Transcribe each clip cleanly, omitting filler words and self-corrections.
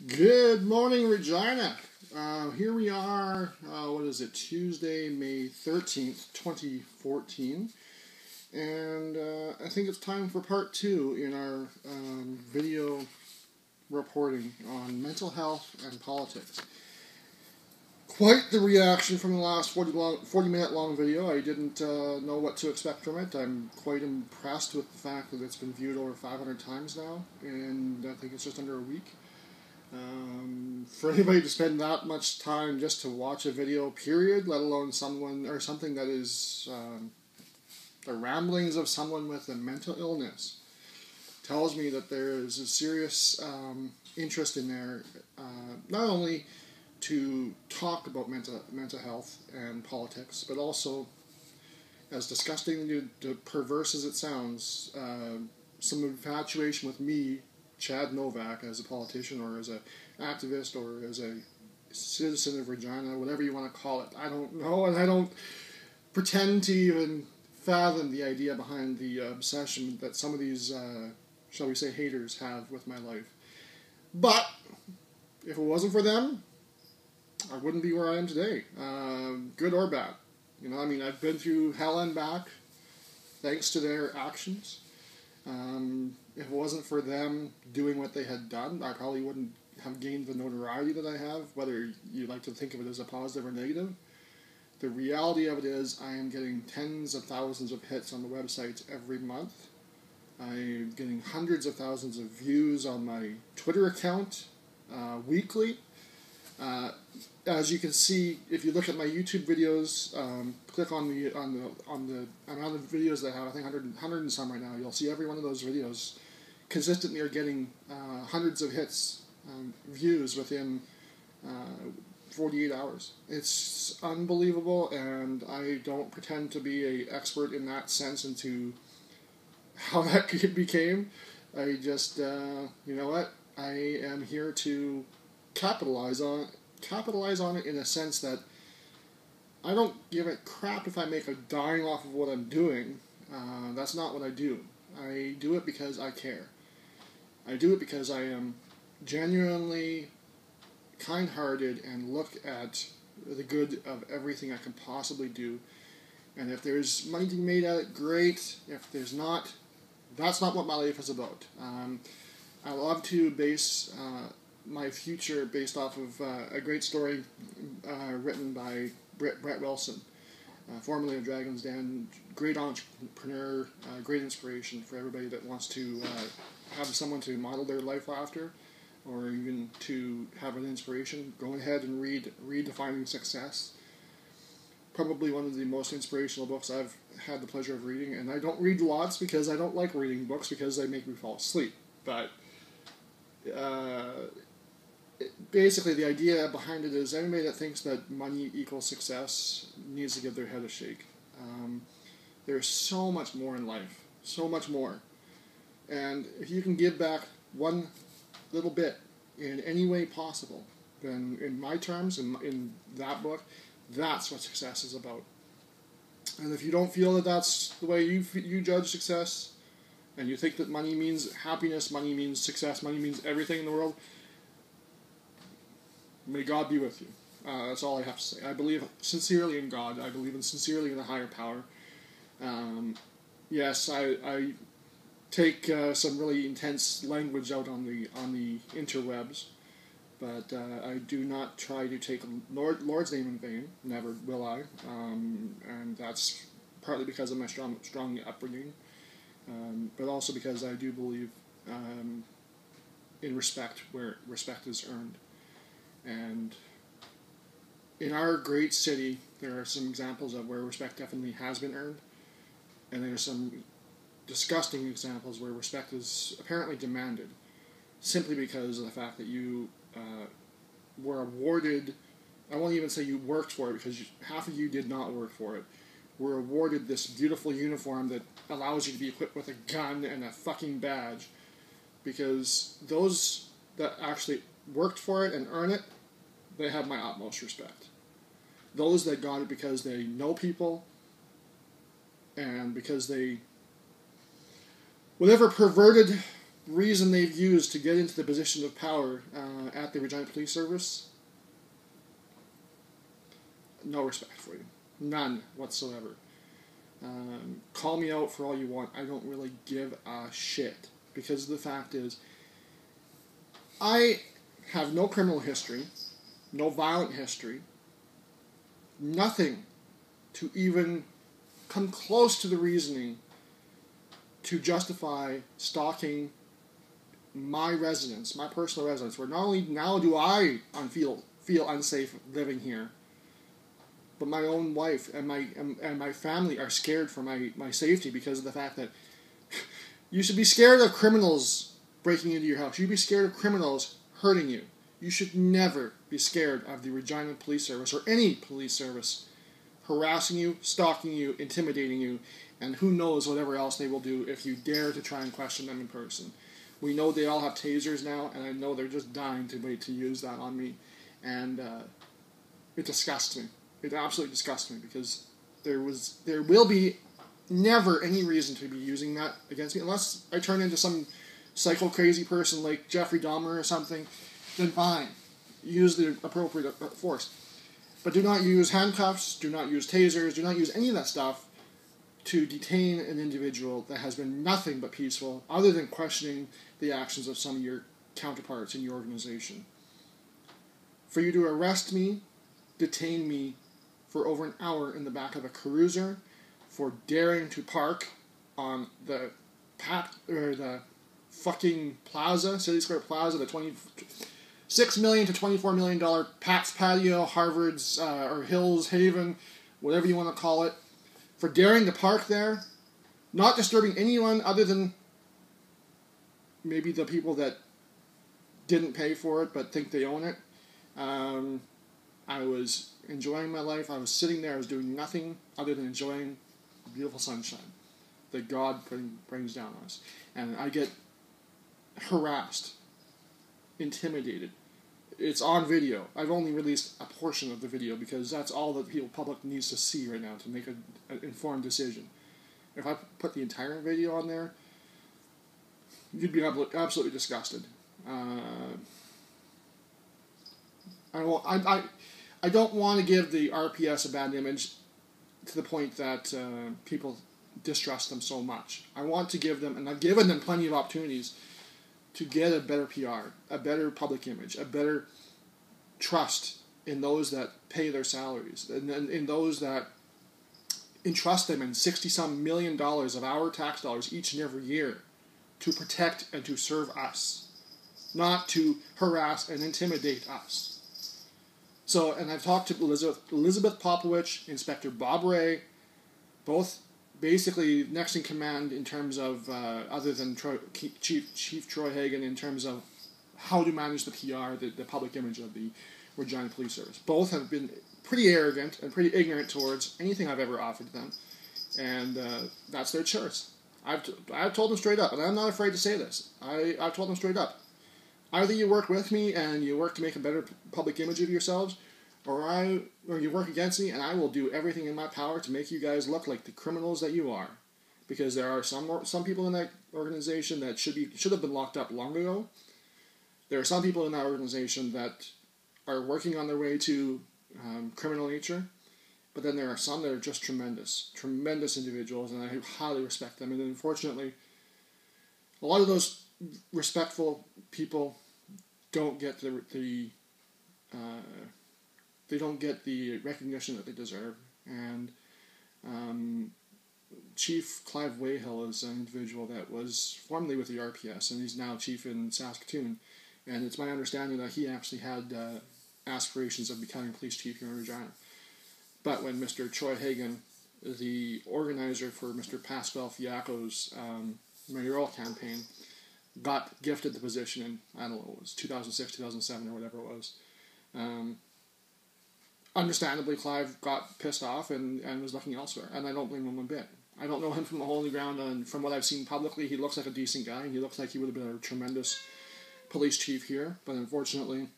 Good morning, Regina. Here we are, Tuesday, May 13th, 2014. And I think it's time for part 2 in our video reporting on mental health and politics. Quite the reaction from the last 40-minute long video. I didn't know what to expect from it. I'm quite impressed with the fact that it's been viewed over 500 times now, and I think it's just under a week. For anybody to spend that much time just to watch a video, period, let alone someone or something that is the ramblings of someone with a mental illness, tells me that there is a serious interest in there, not only to talk about mental health and politics, but also, as disgusting and perverse as it sounds, some infatuation with me, Chad Novak, as a politician or as an activist or as a citizen of Regina, whatever you want to call it. I don't know, and I don't pretend to even fathom the idea behind the obsession that some of these, shall we say, haters have with my life. But if it wasn't for them, I wouldn't be where I am today, good or bad. I've been through hell and back thanks to their actions. If it wasn't for them doing what they had done, I probably wouldn't have gained the notoriety that I have, whether you like to think of it as a positive or negative. The reality of it is I am getting tens of thousands of hits on the website every month. I'm getting hundreds of thousands of views on my Twitter account weekly. As you can see, if you look at my YouTube videos, click on the amount of videos that I have, I think 100 and some right now, you'll see every one of those videos consistently are getting hundreds of hits, views within 48 hours. It's unbelievable, and I don't pretend to be an expert in that sense into how that became. I just, you know what, I am here to capitalize on it in a sense that I don't give a crap if I make a dime off of what I'm doing. That's not what I do. I do it because I care. I do it because I am genuinely kind-hearted and look at the good of everything I can possibly do. And if there's money to be made at it, great. If there's not, that's not what my life is about. I love to base my future based off of a great story written by Brett Wilson, formerly of Dragon's Den. Great entrepreneur, great inspiration for everybody that wants to have someone to model their life after, or even to have an inspiration. Go ahead and read Defining Success. Probably one of the most inspirational books I've had the pleasure of reading, and I don't read lots because I don't like reading books because they make me fall asleep. But basically, the idea behind it is anybody that thinks that money equals success needs to give their head a shake. There's so much more in life, so much more. And if you can give back one little bit in any way possible, then in my terms, in that book, that's what success is about. And if you don't feel that that's the way you judge success, and you think that money means happiness, money means success, money means everything in the world, may God be with you. That's all I have to say. I believe sincerely in God. I believe sincerely in a higher power. Yes, I take some really intense language out on the interwebs, but I do not try to take Lord's name in vain. Never will I. And that's partly because of my strong upbringing, but also because I do believe in respect where respect is earned. And in our great city, there are some examples of where respect definitely has been earned, and there are some disgusting examples where respect is apparently demanded, simply because of the fact that you were awarded, I won't even say you worked for it, because half of you did not work for it, were awarded this beautiful uniform that allows you to be equipped with a gun and a fucking badge, because those that actually worked for it and earned it, they have my utmost respect. Those that got it because they know people and because they, whatever perverted reason they've used to get into the position of power at the Regina Police Service, no respect for you. None whatsoever. Call me out for all you want. I don't really give a shit. Because the fact is, I have no criminal history, no violent history, nothing to even come close to the reasoning to justify stalking my residence, my personal residence, where not only now do I feel unsafe living here, but my own wife and my family are scared for my safety because of the fact that you should be scared of criminals breaking into your house. You should be scared of criminals hurting you. You should never be scared of the Regina Police Service or any police service harassing you, stalking you, intimidating you, and who knows whatever else they will do if you dare to try and question them in person. We know they all have tasers now, and I know they're just dying to wait to use that on me. And it disgusts me. It absolutely disgusts me because there will be never any reason to be using that against me unless I turn into some psycho crazy person like Jeffrey Dahmer or something. Then fine, use the appropriate force, but do not use handcuffs. Do not use tasers. Do not use any of that stuff to detain an individual that has been nothing but peaceful, other than questioning the actions of some of your counterparts in your organization. For you to arrest me, detain me for over an hour in the back of a cruiser, for daring to park on the fucking plaza, City Square Plaza, the $26 million to $24 million Pat's Patio, Harvard's or Hills Haven, whatever you want to call it, for daring to park there, not disturbing anyone other than maybe the people that didn't pay for it but think they own it. I was enjoying my life. I was sitting there. I was doing nothing other than enjoying the beautiful sunshine that God brings down on us. And I get harassed, intimidated. It's on video. I've only released a portion of the video because that's all that the public needs to see right now to make an informed decision. If I put the entire video on there, you'd be absolutely disgusted. I don't want to give the RPS a bad image to the point that people distrust them so much. I want to give them, and I've given them plenty of opportunities to get a better PR, a better public image, a better trust in those that pay their salaries, and in those that entrust them in $60-some million of our tax dollars each and every year to protect and to serve us, not to harass and intimidate us. So, and I've talked to Elizabeth Popowich, Inspector Bob Ray, both basically next in command in terms of, other than Chief Troy Hagan, in terms of how to manage the PR, the public image of the Regina Police Service. Both have been pretty arrogant and pretty ignorant towards anything I've ever offered them, and that's their choice. I've told them straight up, and I'm not afraid to say this. I've told them straight up. Either you work with me and you work to make a better public image of yourselves, or you work against me, and I will do everything in my power to make you guys look like the criminals that you are. Because there are some people in that organization that should have been locked up long ago. There are some people in that organization that are working on their way to criminal nature. But then there are some that are just tremendous individuals, and I highly respect them. And unfortunately, a lot of those respectful people don't get they don't get the recognition that they deserve. And Chief Clive Wayhill is an individual that was formerly with the RPS, and he's now chief in Saskatoon. And it's my understanding that he actually had aspirations of becoming police chief here in Regina. But when Mr. Troy Hagan, the organizer for Mr. Pascal Fiacco's Mayoral campaign, got gifted the position in, I don't know, it was 2006, 2007, or whatever it was. Understandably, Clive got pissed off and was looking elsewhere, and I don't blame him a bit. I don't know him from a hole in the ground, and from what I've seen publicly, he looks like a decent guy, and he looks like he would have been a tremendous police chief here, but unfortunately,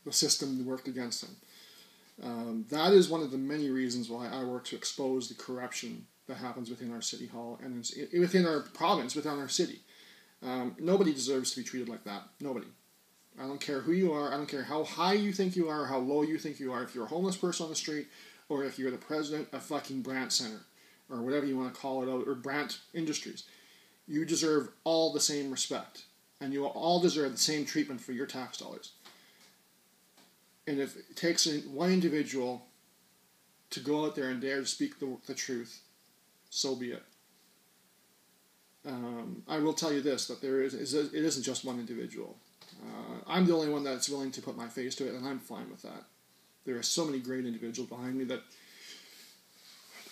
the system worked against him. That is one of the many reasons why I work to expose the corruption that happens within our city hall and within our province, within our city. Nobody deserves to be treated like that. Nobody. I don't care who you are. I don't care how high you think you are, how low you think you are. If you're a homeless person on the street, or if you're the president of fucking Brant Center, or whatever you want to call it, or Brant Industries, you deserve all the same respect. And you all deserve the same treatment for your tax dollars. And if it takes one individual to go out there and dare to speak the truth, so be it. I will tell you this, that it isn't just one individual. I'm the only one that's willing to put my face to it, and I'm fine with that. There are so many great individuals behind me that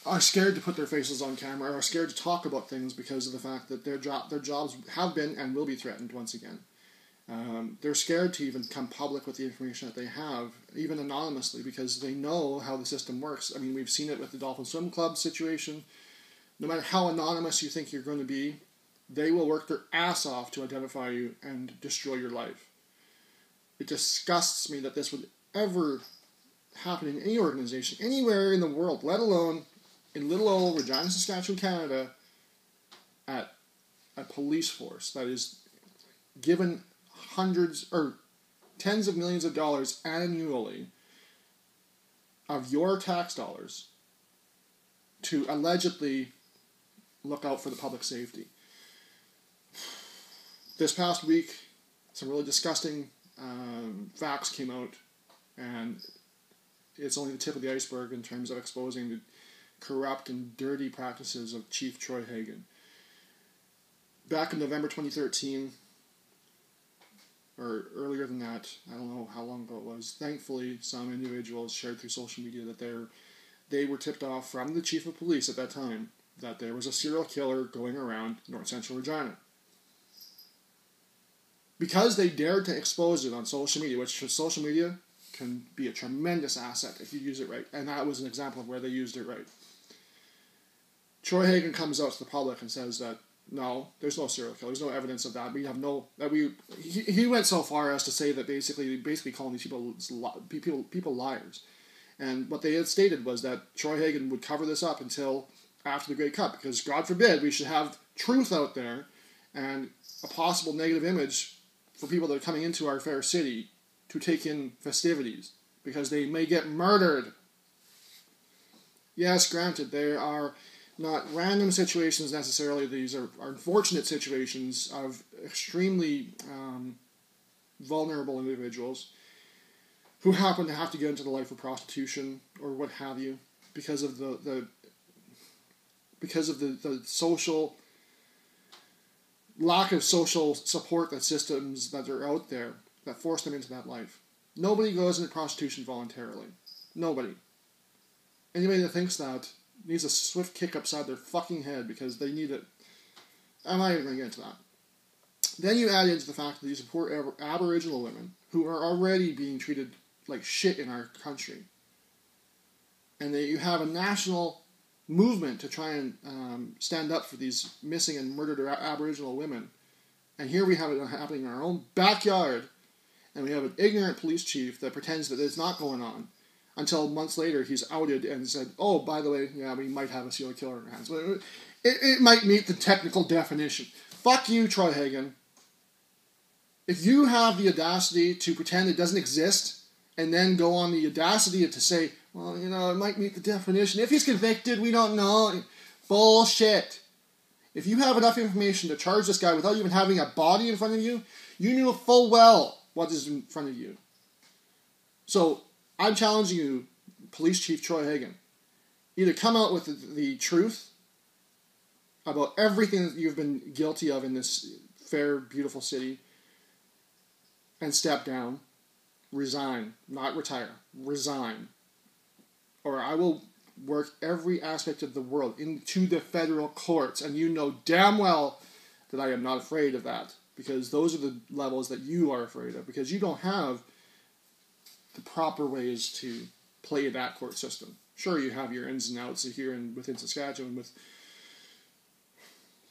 are scared to put their faces on camera, or are scared to talk about things because of the fact that their jobs have been and will be threatened once again. They're scared to even come public with the information that they have, even anonymously, because they know how the system works. I mean, we've seen it with the Dolphin Swim Club situation. No matter how anonymous you think you're going to be, they will work their ass off to identify you and destroy your life. It disgusts me that this would ever happen in any organization, anywhere in the world, let alone in little old Regina, Saskatchewan, Canada, at a police force that is given hundreds or tens of millions of dollars annually of your tax dollars to allegedly look out for the public safety. This past week, some really disgusting facts came out, and it's only the tip of the iceberg in terms of exposing the corrupt and dirty practices of Chief Troy Hagan. Back in November 2013, or earlier than that, I don't know how long ago it was, thankfully some individuals shared through social media that they were tipped off from the chief of police at that time that there was a serial killer going around North Central Regina. Because they dared to expose it on social media, which social media can be a tremendous asset if you use it right, and that was an example of where they used it right. Troy Hagan comes out to the public and says that no, there's no serial killer. There's no evidence of that. We have no that we. He went so far as to say that basically calling these people liars, and what they had stated was that Troy Hagan would cover this up until after the Great Cup, because God forbid we should have truth out there and a possible negative image for people that are coming into our fair city to take in festivities, because they may get murdered. Yes, granted, there are not random situations necessarily. These are unfortunate situations of extremely vulnerable individuals who happen to have to get into the life of prostitution or what have you because of the social lack of social support that systems that are out there that force them into that life. Nobody goes into prostitution voluntarily. Nobody. Anybody that thinks that needs a swift kick upside their fucking head because they need it. I'm not even going to get into that. Then you add into the fact that these poor Aboriginal women who are already being treated like shit in our country, and that you have a national movement to try and stand up for these missing and murdered Aboriginal women, and here we have it happening in our own backyard, and we have an ignorant police chief that pretends that it's not going on, until months later he's outed and said, oh, by the way, yeah, we might have a serial killer in our hands. But it might meet the technical definition. Fuck you, Troy Hagan. If you have the audacity to pretend it doesn't exist, and then go on the audacity to say, well, you know, it might meet the definition. If he's convicted, we don't know. Bullshit. If you have enough information to charge this guy without even having a body in front of you, you knew full well what is in front of you. So, I'm challenging you, Police Chief Troy Hagan. Either come out with the truth about everything that you've been guilty of in this fair, beautiful city, and step down. Resign. Not retire. Resign. Or I will work every aspect of the world into the federal courts, and you know damn well that I am not afraid of that, because those are the levels that you are afraid of, because you don't have the proper ways to play that court system. Sure, you have your ins and outs here within Saskatchewan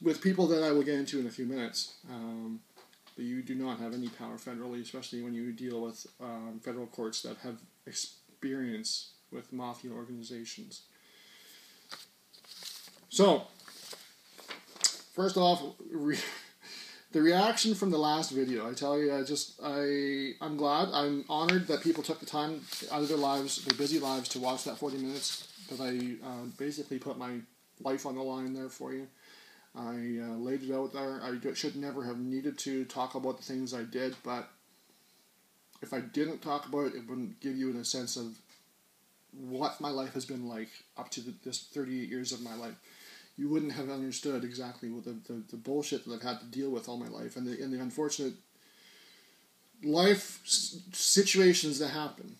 with people that I will get into in a few minutes, but you do not have any power federally, especially when you deal with federal courts that have experience with mafia organizations. So, first off, the reaction from the last video, I tell you, I'm glad, I'm honored that people took the time out of their lives, their busy lives, to watch that 40 minutes, because I basically put my life on the line there for you. I laid it out there. I should never have needed to talk about the things I did, but if I didn't talk about it, it wouldn't give you a sense of what my life has been like up to this 38 years of my life. You wouldn't have understood exactly what the bullshit that I've had to deal with all my life, and the unfortunate life situations that happen.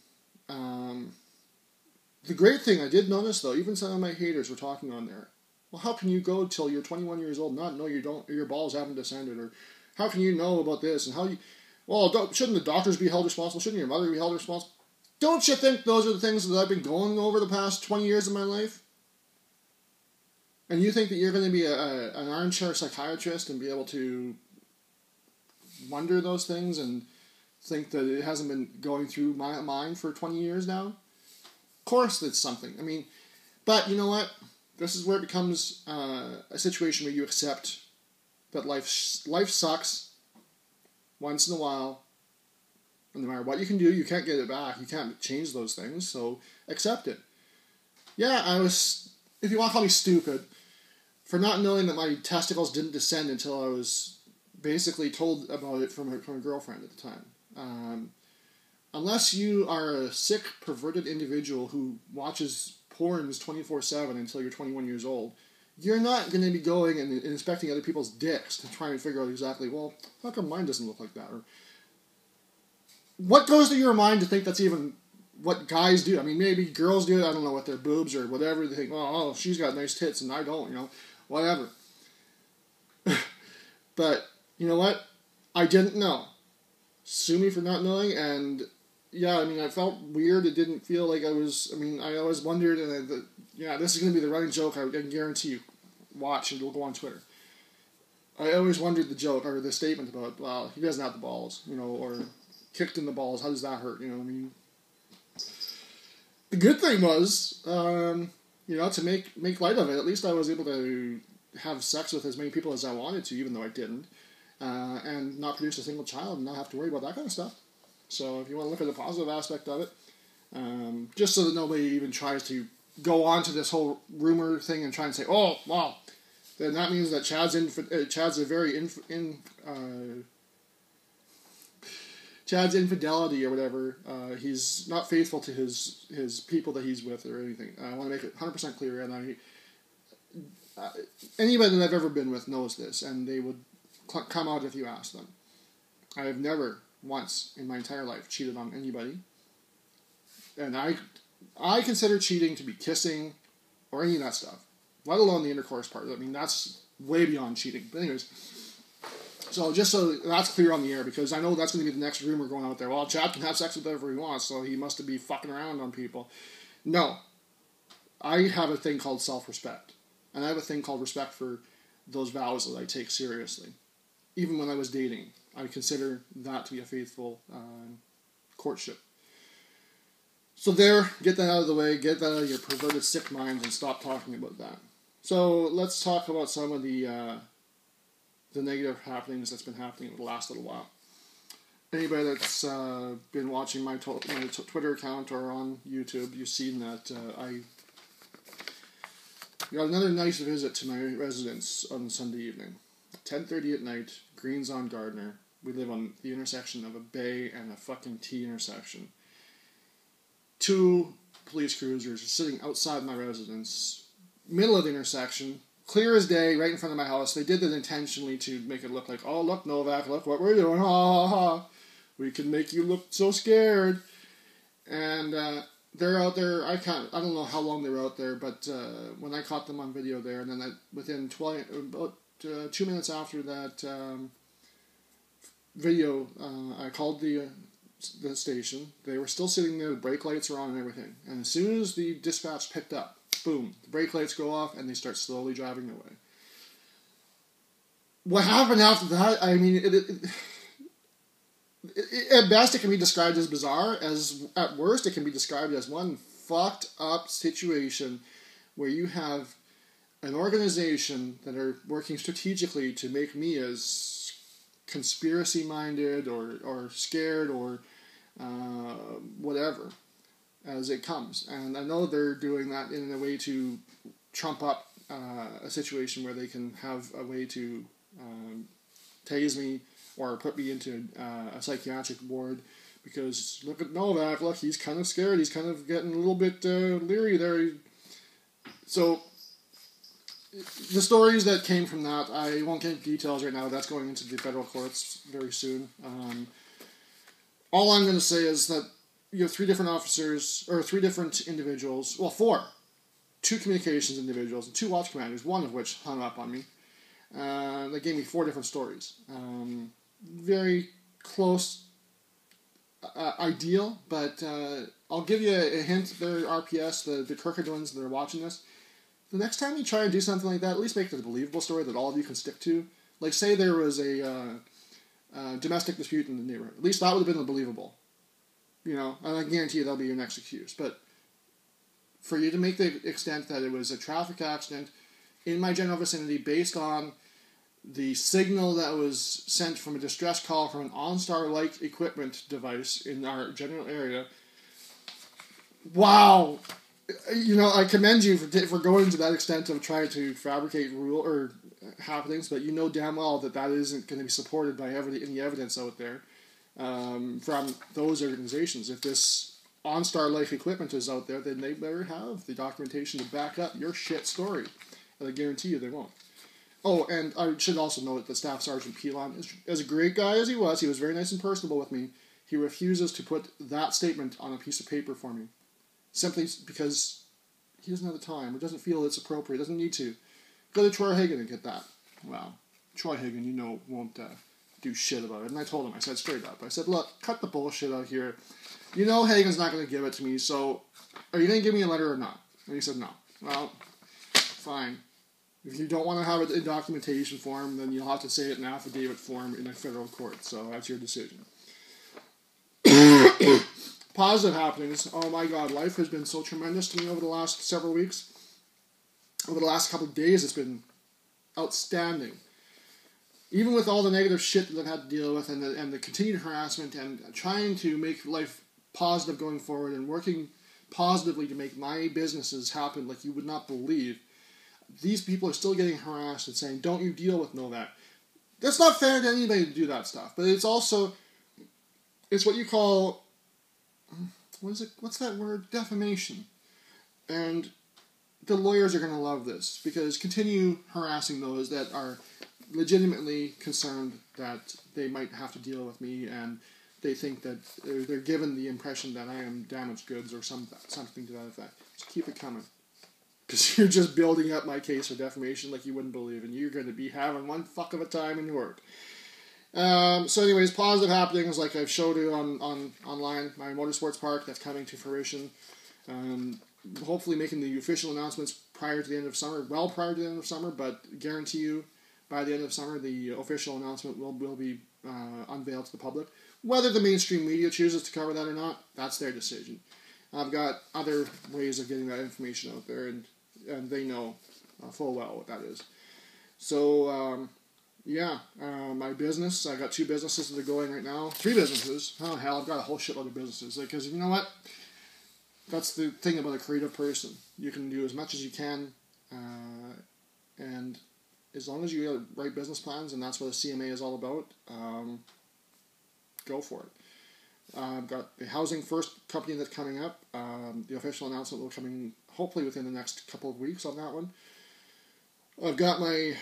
The great thing I did notice, though, even some of my haters were talking on there. Well, how can you go till you're 21 years old and not know your balls haven't descended, or how can you know about this, and how you? Well, shouldn't the doctors be held responsible? Shouldn't your mother be held responsible? Don't you think those are the things that I've been going over the past 20 years of my life? And you think that you're going to be an armchair psychiatrist and be able to wonder those things and think that it hasn't been going through my mind for 20 years now? Of course it's something. I mean, but you know what? This is where it becomes a situation where you accept that life sucks once in a while. And no matter what you can do, you can't get it back. You can't change those things, so accept it. Yeah, if you want to call me stupid, for not knowing that my testicles didn't descend until I was basically told about it from a girlfriend at the time. Unless you are a sick, perverted individual who watches porns 24/7 until you're 21 years old, you're not going to be going and inspecting other people's dicks to try and figure out exactly, well, how come mine doesn't look like that? Or what goes through your mind to think that's even what guys do? I mean, maybe girls do it, I don't know, with their boobs or whatever. They think, oh, she's got nice tits and I don't, whatever. But, you know what? I didn't know. Sue me for not knowing, and yeah, I mean, I felt weird. It didn't feel like I always wondered, and this is going to be the running joke, I can guarantee you. Watch, and it'll go on Twitter. I always wondered the joke, or the statement about, well, he doesn't have the balls, or kicked in the balls, how does that hurt, I mean. The good thing was, to make light of it, at least I was able to have sex with as many people as I wanted to, even though I didn't, and not produce a single child and not have to worry about that kind of stuff. So if you want to look at the positive aspect of it, just so that nobody even tries to go on to this whole rumor thing and try and say, oh, wow, then that means that Chad's a very Chad's infidelity or whatever, he's not faithful to his people that he's with or anything. I want to make it 100% clear, and anybody that I've ever been with knows this, and they would come out if you ask them. I have never once in my entire life cheated on anybody, and I consider cheating to be kissing or any of that stuff, let alone the intercourse part. I mean, that's way beyond cheating. But anyways, so just so that's clear on the air, because I know that's going to be the next rumor going out there. Well, Chad can have sex with whoever he wants, so he must be fucking around on people. No. I have a thing called self-respect. And I have a thing called respect for those vows that I take seriously. Even when I was dating, I consider that to be a faithful courtship. So there, get that out of the way, get that out of your perverted sick minds, and stop talking about that. So let's talk about some of the negative happenings that's been happening over the last little while. Anybody that's been watching my Twitter account or on YouTube, you've seen that I got another nice visit to my residence on Sunday evening. 10:30 at night, Greens on Gardner. We live on the intersection of a bay and a fucking T intersection. 2 police cruisers are sitting outside my residence, middle of the intersection, clear as day, right in front of my house. They did that intentionally to make it look like, oh, look, Novak, look what we're doing, ha, ha, ha. We can make you look so scared. And they're out there, I don't know how long they were out there, but when I caught them on video there, and then within about 2 minutes after that video, I called the station. They were still sitting there, the brake lights are on and everything. And as soon as the dispatch picked up, boom, the brake lights go off and they start slowly driving away. What happened after that, I mean, at best it can be described as bizarre. At worst it can be described as one fucked up situation where you have an organization that are working strategically to make me as conspiracy-minded or scared or whatever as it comes. And I know they're doing that in a way to trump up a situation where they can have a way to tase me or put me into a psychiatric ward, because look at Novak, look, he's kind of scared, he's kind of getting a little bit leery there. So the stories that came from that, I won't get into details right now, that's going into the federal courts very soon. All I'm going to say is that you have 3 different officers, or 3 different individuals, well 4, 2 communications individuals and 2 watch commanders, one of which hung up on me. They gave me 4 different stories. Very close, ideal, but I'll give you a hint there, RPS, the Kirkwoodans that are watching this. The next time you try and do something like that, at least make it a believable story that all of you can stick to. Like, say there was a domestic dispute in the neighborhood. At least that would have been believable. You know, and I guarantee you that'll be your next accused. But for you to make the extent that it was a traffic accident in my general vicinity based on the signal that was sent from a distress call from an OnStar-like equipment device in our general area, wow! You know, I commend you for going to that extent of trying to fabricate happenings, but you know damn well that isn't going to be supported by any evidence out there from those organizations. If this OnStar-like equipment is out there, then they better have the documentation to back up your shit story. And I guarantee you they won't. Oh, and I should also note that Staff Sergeant Pilon, as a great guy as he was very nice and personable with me. He refuses to put that statement on a piece of paper for me. Simply because he doesn't have the time, or doesn't feel it's appropriate, doesn't need to. Go to Troy Hagan and get that. Well, Troy Hagan, you know, won't do shit about it. And I told him, I said straight up, I said, look, cut the bullshit out here. You know Hagan's not going to give it to me, so are you going to give me a letter or not? And he said no. Well, fine. If you don't want to have it in documentation form, then you'll have to say it in affidavit form in a federal court. So that's your decision. Positive happenings. Oh my God, life has been so tremendous to me over the last several weeks. Over the last couple of days, it's been outstanding. Even with all the negative shit that I've had to deal with, and the continued harassment, and trying to make life positive going forward, and working positively to make my businesses happen like you would not believe, these people are still getting harassed and saying, don't you deal with Novak. That's not fair to anybody to do that stuff. But it's also, it's what you call, what's that word? Defamation. And the lawyers are going to love this, because continue harassing those that are legitimately concerned that they might have to deal with me, and they think that they're given the impression that I am damaged goods or something to that effect. Just keep it coming. Because you're just building up my case for defamation like you wouldn't believe, and you're going to be having one fuck of a time in work. So anyways, positive happenings like I've showed you online, my motorsports park, that's coming to fruition. Hopefully making the official announcements prior to the end of summer, well prior to the end of summer, but guarantee you by the end of summer the official announcement will be unveiled to the public. Whether the mainstream media chooses to cover that or not, that's their decision. I've got other ways of getting that information out there, and they know full well what that is. So, my business, I got 2 businesses that are going right now. 3 businesses. Oh, hell, I've got a whole shitload of businesses. Because you know what? That's the thing about a creative person. You can do as much as you can, and as long as you have the right business plans, and that's what a CMA is all about, go for it. I've got the Housing First company that's coming up. The official announcement will come hopefully within the next couple of weeks on that one. I've got my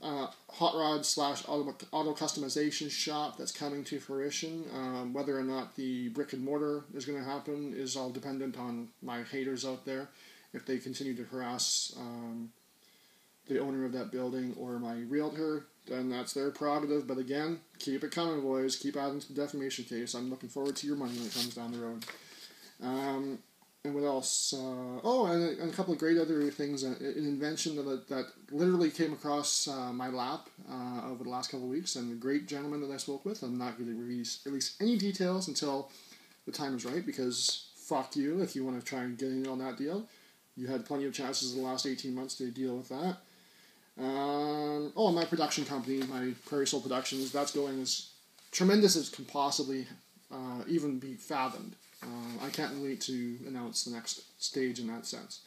hot rod / auto customization shop that's coming to fruition. Whether or not the brick and mortar is going to happen is all dependent on my haters out there. If they continue to harass the owner of that building or my realtor, then that's their prerogative. But again, keep it coming, boys. Keep adding to the defamation case. I'm looking forward to your money when it comes down the road. And what else? And a couple of great other things. An invention that literally came across my lap over the last couple of weeks, and a great gentleman that I spoke with. I'm not going to release any details until the time is right, because fuck you if you want to try and get in on that deal. You had plenty of chances in the last 18 months to deal with that. My production company, my Prairie Soul Productions, that's going as tremendous as can possibly even be fathomed. I can't wait to announce the next stage in that sense.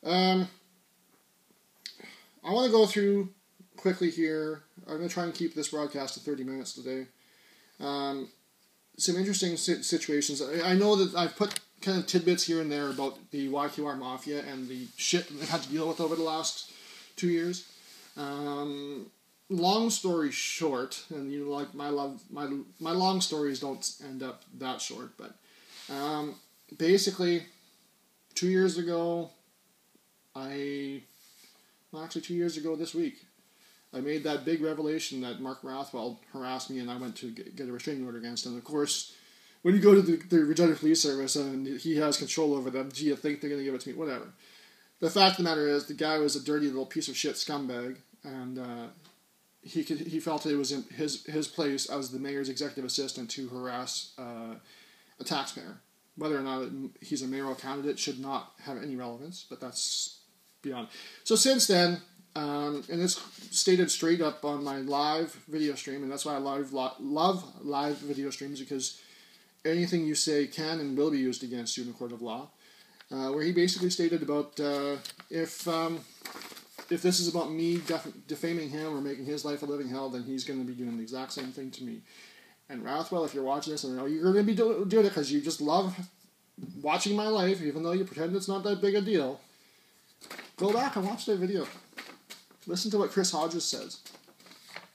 I want to go through quickly here. I'm going to try and keep this broadcast to 30 minutes today. Some interesting situations. I know that I've put kind of tidbits here and there about the YQR Mafia and the shit they've had to deal with over the last 2 years. Long story short, and you know, like my long stories don't end up that short, but basically 2 years ago, 2 years ago this week, I made that big revelation that Mark Rathwell harassed me and I went to get a restraining order against him. Of course, when you go to the Regina Police Service and he has control over them, do you think they're going to give it to me? Whatever. The fact of the matter is, the guy was a dirty little piece of shit scumbag, and he felt it was in his place as the mayor's executive assistant to harass a taxpayer. Whether or not he's a mayoral candidate should not have any relevance, but that's beyond. So since then, and it's stated straight up on my live video stream, and that's why I love live video streams, because anything you say can and will be used against you in a court of law. Where he basically stated about if this is about me defaming him or making his life a living hell, then he's going to be doing the exact same thing to me. And Rathwell, if you're watching this, and I know you're going to be doing it because you just love watching my life, even though you pretend it's not that big a deal, go back and watch that video. Listen to what Chris Hodges says.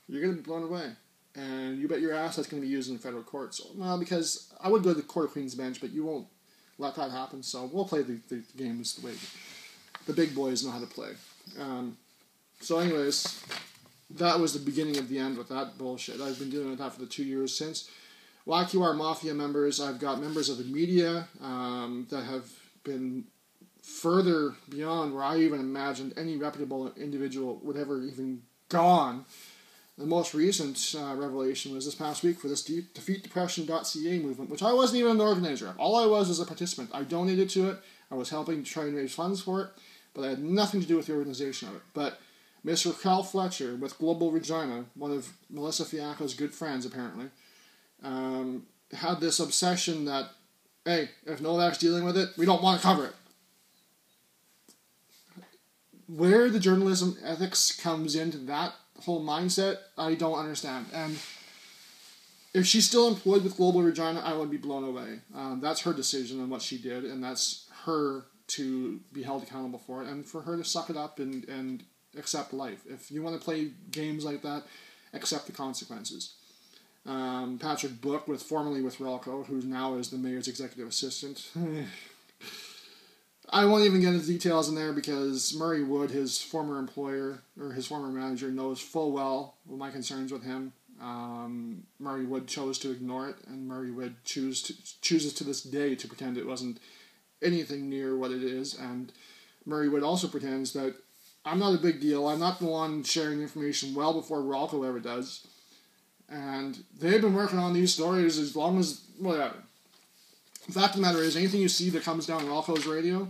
You're going to be blown away. And you bet your ass that's going to be used in federal court. So, well, because I would go to the Court of Queen's Bench, but you won't let that happen. So we'll play the games the way the big boys know how to play. So anyways, that was the beginning of the end with that bullshit. I've been dealing with that for the 2 years since. YQR Mafia members, I've got members of the media that have been further beyond where I even imagined any reputable individual would ever even gone. The most recent revelation was this past week for this defeatdepression.ca movement, which I wasn't even an organizer of. All I was a participant. I donated to it. I was helping to try and raise funds for it, but I had nothing to do with the organization of it. But Miss Raquel Fletcher with Global Regina, one of Melissa Fiacco's good friends apparently, had this obsession that, hey, if Novak's dealing with it, we don't want to cover it. Where the journalism ethics comes into that whole mindset, I don't understand. And if she's still employed with Global Regina, I would be blown away. That's her decision and what she did, and that's her to be held accountable for it, and for her to suck it up and accept life. If you want to play games like that, accept the consequences. Patrick Book, formerly with Relco, who now is the mayor's executive assistant. I won't even get into details in there because Murray Wood, his former employer, or his former manager, knows full well my concerns with him. Murray Wood chose to ignore it, and Murray Wood chooses to this day to pretend it wasn't anything near what it is, and Murray Wood also pretends that I'm not a big deal, I'm not the one sharing information well before Relco ever does, and they've been working on these stories as long as, whatever. The fact of the matter is, anything you see that comes down Relco's radio,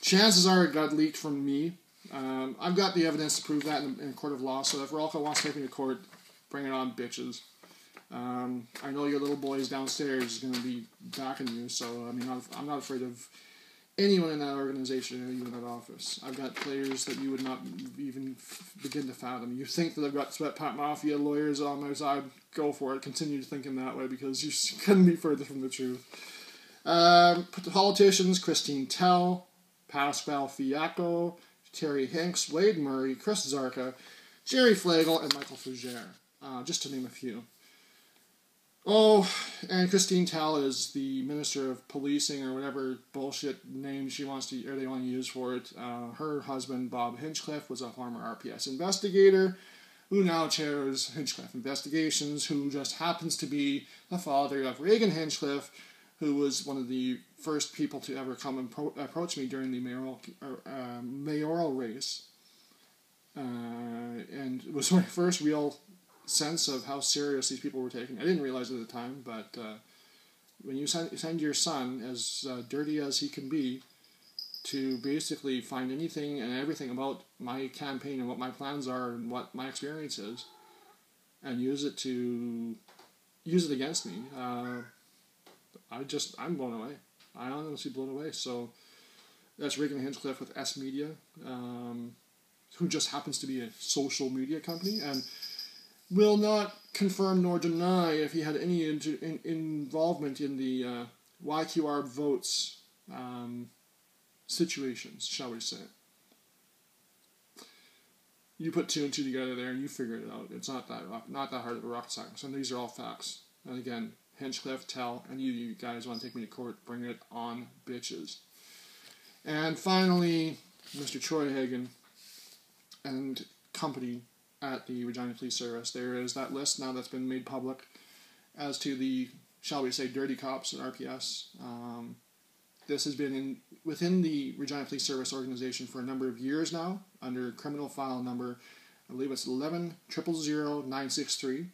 chances are it got leaked from me. I've got the evidence to prove that in a court of law, so if Relco wants to take me to court, bring it on, bitches. I know your little boys downstairs is going to be backing you, so I mean, I'm not afraid of anyone in that organization or even that office. I've got players that you would not even begin to fathom. You think that I've got Sweatpants Mafia lawyers on my side, go for it. Continue thinking that way because you couldn't be further from the truth. Put the politicians: Christine Tell, Pascal Fiacco, Terry Hanks, Wade Murray, Chris Zarka, Jerry Flagel, and Michael Fougere, just to name a few. Oh, and Christine Tell is the Minister of Policing, or whatever bullshit name she wants to, or they want to use for it. Her husband, Bob Hinchcliffe, was a former RPS investigator, who now chairs Hinchcliffe Investigations, who just happens to be the father of Reagan Hinchcliffe, who was one of the first people to ever come and approach me during the mayoral race. And it was my first real sense of how serious these people were taking. I didn't realize it at the time, but when you send your son, as dirty as he can be, to basically find anything and everything about my campaign and what my plans are and what my experience is, and use it against me. I'm blown away. I'm honestly blown away. So that's Regina Hinchcliffe with S Media, who just happens to be a social media company and will not confirm nor deny if he had any involvement in the YQR votes situations, shall we say. You put 2 and 2 together there and you figure it out. It's not that hard of a rocket science. And these are all facts. And again, Hinchcliffe, tell, and you guys want to take me to court, bring it on, bitches. And finally, Mr. Troy Hagan and company at the Regina Police Service. There is that list now that's been made public as to the, shall we say, dirty cops at RPS. This has been within the Regina Police Service organization for a number of years now, under criminal file number, I believe it's 11000963.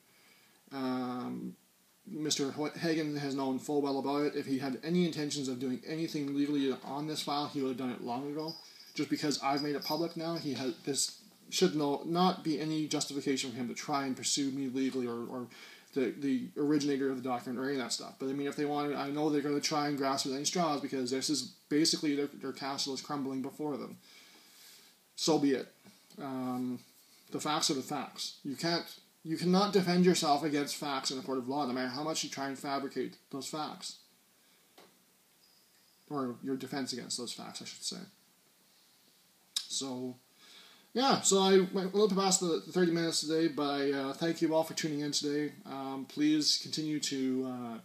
Mr. Hagan has known full well about it. If he had any intentions of doing anything legally on this file, he would have done it long ago. Just because I've made it public now, this should not be any justification for him to try and pursue me legally or the originator of the document or any of that stuff. But I mean, if they want to, I know they're going to try and grasp at any straws because this is basically their castle is crumbling before them. So be it. The facts are the facts. You cannot defend yourself against facts in a court of law, no matter how much you try and fabricate those facts. Or your defense against those facts, I should say. So, yeah, so I went a little bit past the 30 minutes today, but I thank you all for tuning in today. Please continue to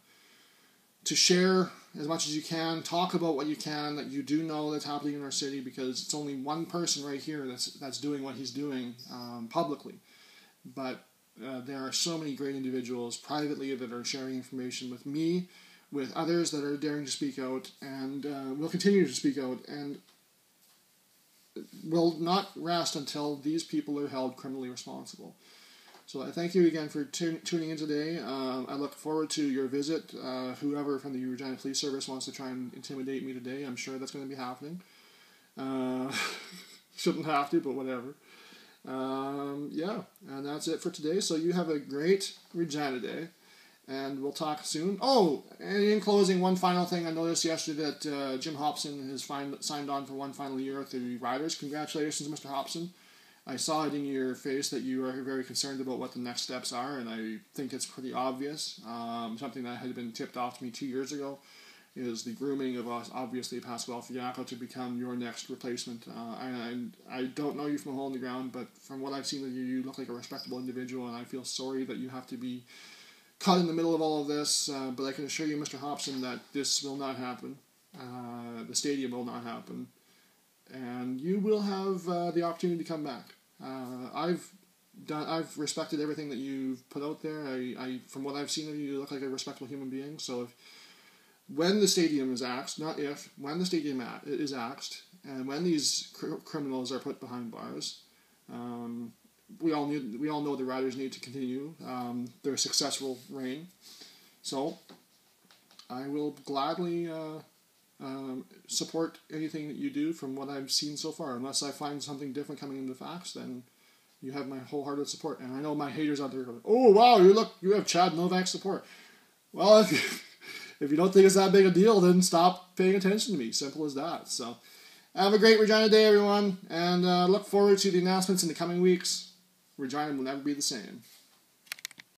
share as much as you can. Talk about what you can that you do know that's happening in our city, because it's only one person right here that's doing what he's doing publicly. But there are so many great individuals privately that are sharing information with me, with others that are daring to speak out, and will continue to speak out, and will not rest until these people are held criminally responsible. So I thank you again for tuning in today. I look forward to your visit. Whoever from the Regina Police Service wants to try and intimidate me today, I'm sure that's going to be happening. Shouldn't have to, but whatever. Yeah, and that's it for today. So you have a great Regina Day, and we'll talk soon. Oh, and in closing, one final thing. I noticed yesterday that Jim Hobson has signed on for one final year with the Riders. Congratulations, Mr. Hobson. I saw it in your face that you are very concerned about what the next steps are, and I think it's pretty obvious. Something that had been tipped off to me 2 years ago is the grooming of obviously Pascal Fiacco to become your next replacement. I don't know you from a hole in the ground, but from what I've seen of you, you look like a respectable individual, and I feel sorry that you have to be caught in the middle of all of this, but I can assure you, Mr. Hobson, that this will not happen. The stadium will not happen. And you will have the opportunity to come back. I've respected everything that you've put out there. I from what I've seen of you, you look like a respectable human being. So when the stadium is axed, not if, when the stadium is axed, and when these criminals are put behind bars, we all know the Riders need to continue their successful reign. So I will gladly support anything that you do from what I've seen so far. Unless I find something different coming into facts, then you have my wholehearted support. And I know my haters out there go, "Oh wow, you have Chad Novak's support." Well, if you don't think it's that big a deal, then stop paying attention to me. Simple as that. So have a great Regina Day, everyone, and look forward to the announcements in the coming weeks. Regina will never be the same.